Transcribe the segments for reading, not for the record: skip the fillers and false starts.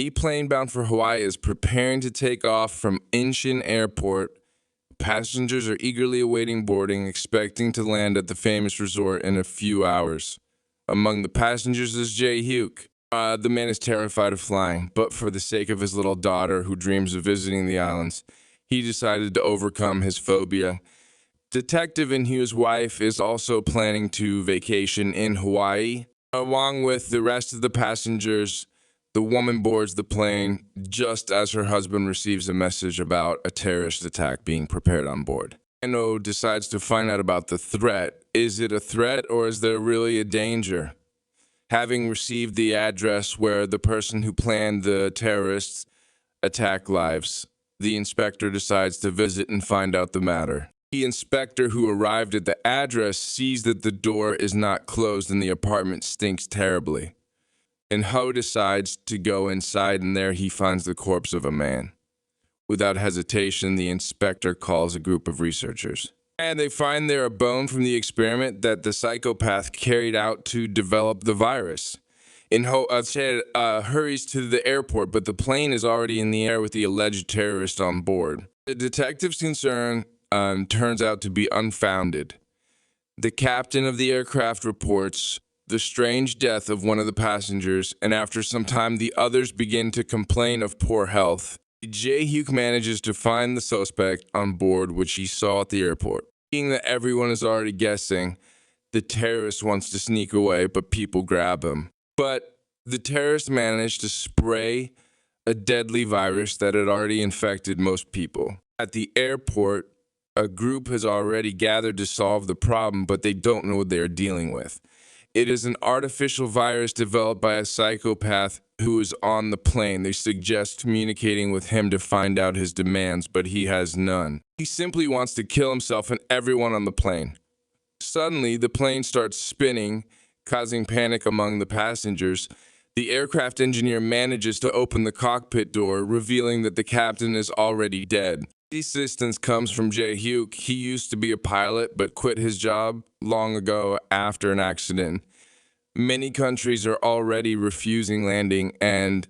A plane bound for Hawaii is preparing to take off from Incheon Airport. Passengers are eagerly awaiting boarding, expecting to land at the famous resort in a few hours. Among the passengers is Jae Hyuk. The man is terrified of flying, but for the sake of his little daughter who dreams of visiting the islands, he decided to overcome his phobia. Detective and Hyuk's wife is also planning to vacation in Hawaii. Along with the rest of the passengers, the woman boards the plane just as her husband receives a message about a terrorist attack being prepared on board. Ano decides to find out about the threat. Is it a threat or is there really a danger? Having received the address where the person who planned the terrorist attack lives, the inspector decides to visit and find out the matter. The inspector who arrived at the address sees that the door is not closed and the apartment stinks terribly. And Ho decides to go inside, and there he finds the corpse of a man. Without hesitation, the inspector calls a group of researchers. And they find there a bone from the experiment that the psychopath carried out to develop the virus. And Ho hurries to the airport, but the plane is already in the air with the alleged terrorist on board. The detective's concern turns out to be unfounded. The captain of the aircraft reports the strange death of one of the passengers, and after some time, the others begin to complain of poor health. Jae Hyuk manages to find the suspect on board, which he saw at the airport. Seeing that everyone is already guessing, the terrorist wants to sneak away, but people grab him. But the terrorist managed to spray a deadly virus that had already infected most people. At the airport, a group has already gathered to solve the problem, but they don't know what they are dealing with. It is an artificial virus developed by a psychopath who is on the plane. They suggest communicating with him to find out his demands, but he has none. He simply wants to kill himself and everyone on the plane. Suddenly, the plane starts spinning, causing panic among the passengers. The aircraft engineer manages to open the cockpit door, revealing that the captain is already dead. The assistance comes from Jae Hyuk. He used to be a pilot, but quit his job long ago after an accident. Many countries are already refusing landing, and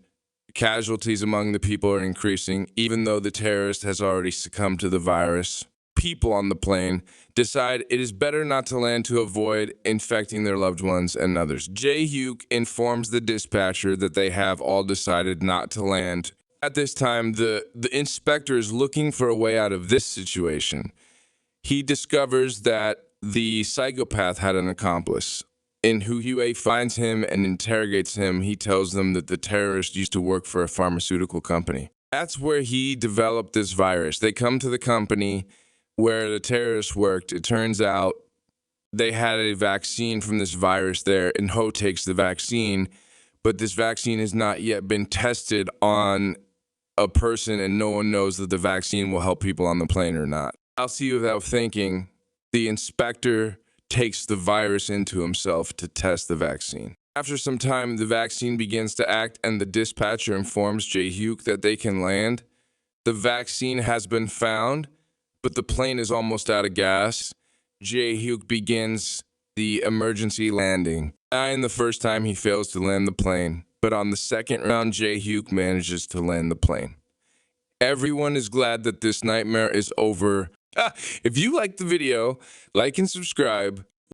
casualties among the people are increasing, even though the terrorist has already succumbed to the virus. People on the plane decide it is better not to land to avoid infecting their loved ones and others. Jae Hyuk informs the dispatcher that they have all decided not to land. At this time, the inspector is looking for a way out of this situation. He discovers that the psychopath had an accomplice. In Hue finds him and interrogates him. He tells them that the terrorist used to work for a pharmaceutical company. That's where he developed this virus. They come to the company where the terrorist worked. It turns out they had a vaccine from this virus there, and Ho takes the vaccine, but this vaccine has not yet been tested on a person, and no one knows that the vaccine will help people on the plane or not. I'll see without thinking, the inspector takes the virus into himself to test the vaccine. After some time, the vaccine begins to act, and the dispatcher informs Jae Hyuk that they can land. The vaccine has been found, but the plane is almost out of gas. Jae Hyuk begins the emergency landing. And the first time he fails to land the plane, but on the second round, Jae Hyuk manages to land the plane. Everyone is glad that this nightmare is over. If you liked the video, like and subscribe.